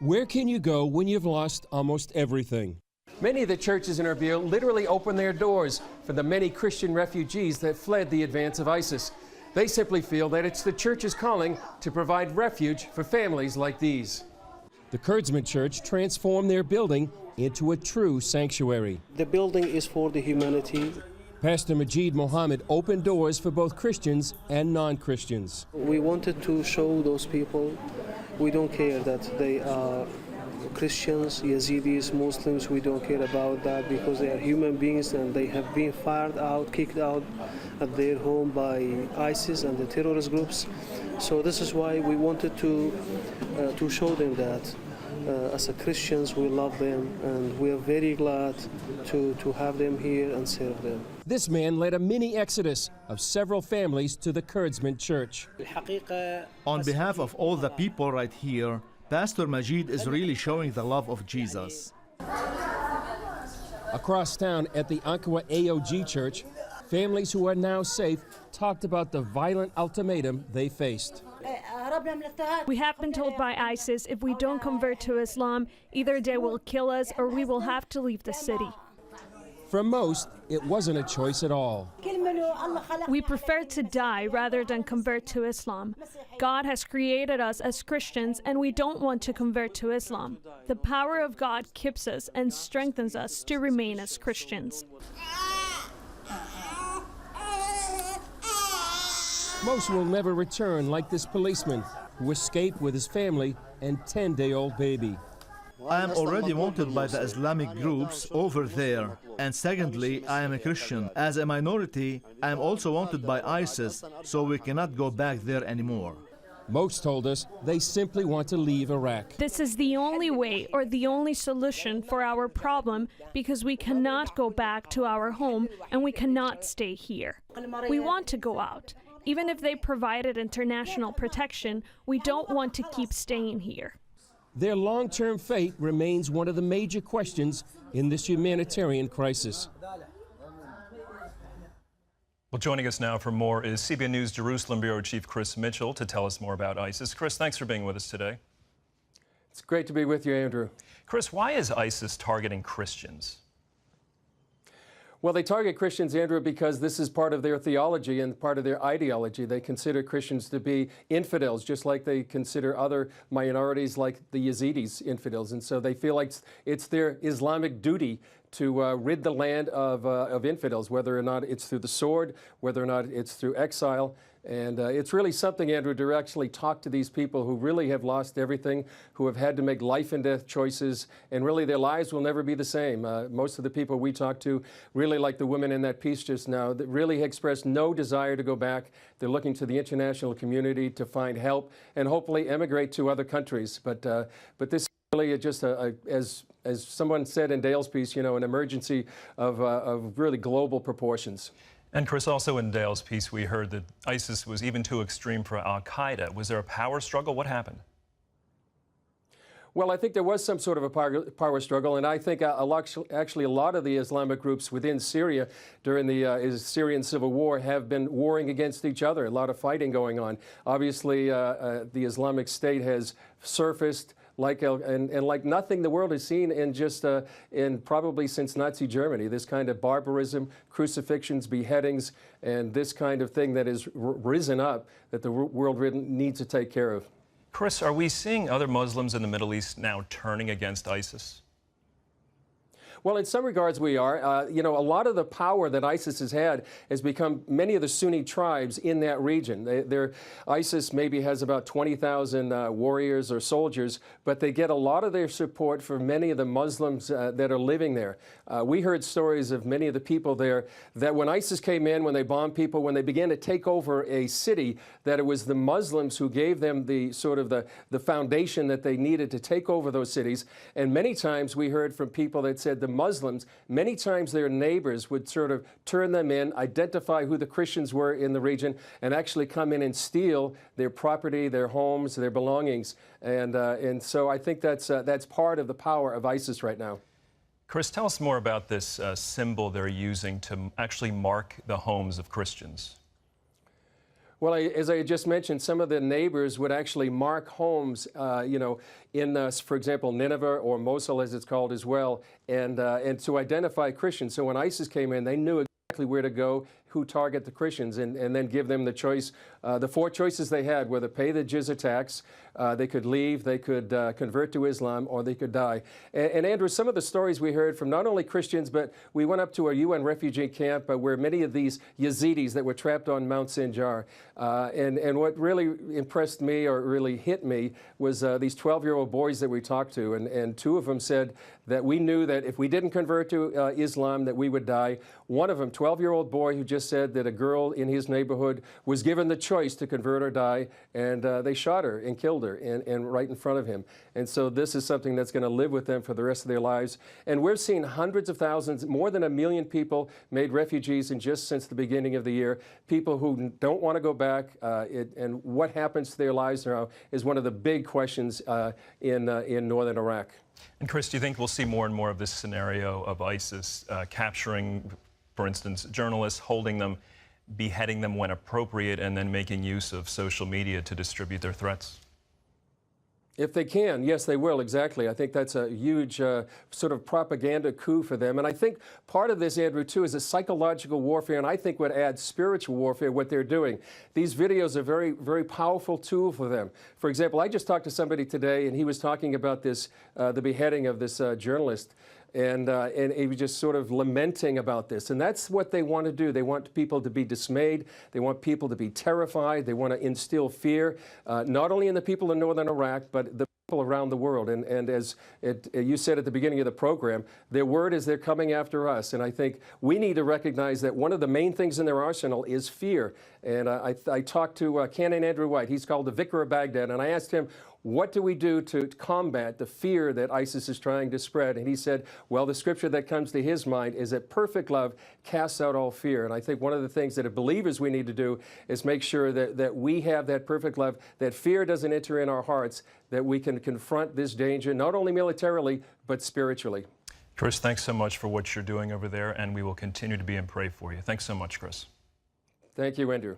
Where can you go when you've lost almost everything? Many of the churches in Erbil literally opened their doors for the many Christian refugees that fled the advance of ISIS. They simply feel that it's the church's calling to provide refuge for families like these. The Kurdsman Church transformed their building into a true sanctuary. The building is for the humanity. Pastor Majid Mohammed opened doors for both Christians and non-Christians. We wanted to show those people we don't care that they are Christians, Yazidis, Muslims. We don't care about that because they are human beings and they have been fired out, kicked out at their home by ISIS and the terrorist groups. So this is why we wanted to show them that as a Christians we love them and we are very glad to have them here and serve them. This man led a mini exodus of several families to the Kurdsman Church. On behalf of all the people right here, Pastor Majid is really showing the love of Jesus. Across town at the Ankara AOG Church, families who are now safe talked about the violent ultimatum they faced. We have been told by ISIS if we don't convert to Islam, either they will kill us or we will have to leave the city. For most, it wasn't a choice at all. We prefer to die rather than convert to Islam. God has created us as Christians and we don't want to convert to Islam. The power of God keeps us and strengthens us to remain as Christians. Most will never return like this policeman who escaped with his family and 10-day-old baby. I am already wanted by the Islamic groups over there. And secondly, I am a Christian. As a minority, I am also wanted by ISIS, so we cannot go back there anymore. Most told us they simply want to leave Iraq. This is the only way or the only solution for our problem because we cannot go back to our home and we cannot stay here. We want to go out. Even if they provided international protection, we don't want to keep staying here. Their long-term fate remains one of the major questions in this humanitarian crisis. Well, joining us now for more is CBN News Jerusalem Bureau Chief Chris Mitchell to tell us more about ISIS. Chris, thanks for being with us today. It's great to be with you, Andrew. Chris, why is ISIS targeting Christians? Well, they target Christians, Andrew, because this is part of their theology and part of their ideology. They consider Christians to be infidels, just like they consider other minorities like the Yazidis infidels. And so they feel like it's their Islamic duty to rid the land of infidels, whether or not it's through the sword, whether or not it's through exile. And it's really something, Andrew, to actually talk to these people who really have lost everything, who have had to make life and death choices, and really their lives will never be the same. Most of the people we talk to, really like the women in that piece just now, that really expressed no desire to go back. They're looking to the international community to find help and hopefully emigrate to other countries. But this is really just, as someone said in Dale's piece, you know, an emergency of really global proportions. And Chris, also in Dale's piece, we heard that ISIS was even too extreme for al-Qaeda. Was there a power struggle? What happened? Well, I think there was some sort of a power struggle, and I think actually a lot of the Islamic groups within Syria during the Syrian civil war have been warring against each other, a lot of fighting going on. Obviously, the Islamic State has surfaced like nothing the world has seen in probably since Nazi Germany. This kind of barbarism, crucifixions, beheadings, and this kind of thing that has risen up that the world really needs to take care of. Chris, are we seeing other Muslims in the Middle East now turning against ISIS? Well, in some regards we are. You know, a lot of the power that ISIS has had has become many of the Sunni tribes in that region. ISIS maybe has about 20,000 warriors or soldiers, but they get a lot of their support from many of the Muslims that are living there. We heard stories of many of the people there that when ISIS came in, when they bombed people, when they began to take over a city, that it was the Muslims who gave them the sort of the foundation that they needed to take over those cities. And many times we heard from people that said the Muslims, many times their neighbors would sort of turn them in, identify who the Christians were in the region, and actually come in and steal their property, their homes, their belongings. And so I think that's part of the power of ISIS right now. Chris, tell us more about this symbol they're using to actually mark the homes of Christians. Well, as I just mentioned, some of the neighbors would actually mark homes, in, for example, Nineveh or Mosul, as it's called as well, and to identify Christians. So when ISIS came in, they knew exactly where to go, who target the Christians, and then give them the choice. The four choices they had were to pay the jizya tax, they could leave, they could convert to Islam, or they could die. And Andrew, some of the stories we heard from not only Christians, but we went up to a UN refugee camp where many of these Yazidis that were trapped on Mount Sinjar. And what really impressed me or really hit me was these 12-year-old boys that we talked to. And two of them said that we knew that if we didn't convert to Islam, that we would die. One of them, 12-year-old boy, who just said that a girl in his neighborhood was given the choice to convert or die, and they shot her and killed her and right in front of him. And so this is something that's going to live with them for the rest of their lives. And we're seeing hundreds of thousands, more than 1 million people made refugees since the beginning of the year, people who don't want to go back, and what happens to their lives now is one of the big questions in northern Iraq. And Chris, do you think we'll see more and more of this scenario of ISIS capturing, for instance, journalists, holding them, beheading them when appropriate, and then making use of social media to distribute their threats? If they can, yes, they will, exactly. I think that's a huge sort of propaganda coup for them. And I think part of this, Andrew, too, is a psychological warfare, and I think would add spiritual warfare, what they're doing. These videos are very, very powerful tool for them. For example, I just talked to somebody today, and he was talking about this, the beheading of this journalist. And he was just sort of lamenting about this. And that's what they want to do. They want people to be dismayed. They want people to be terrified. They want to instill fear, not only in the people in northern Iraq, but the people around the world. And as you said at the beginning of the program, their word is they're coming after us. And I think we need to recognize that one of the main things in their arsenal is fear. And I talked to Canon Andrew White. He's called the Vicar of Baghdad. And I asked him, what do we do to combat the fear that ISIS is trying to spread? And he said, well, the scripture that comes to his mind is that perfect love casts out all fear. And I think one of the things that as believers we need to do is make sure that we have that perfect love, that fear doesn't enter in our hearts, that we can confront this danger, not only militarily, but spiritually. Chris, thanks so much for what you're doing over there, and we will continue to be and pray for you. Thanks so much, Chris. Thank you, Andrew.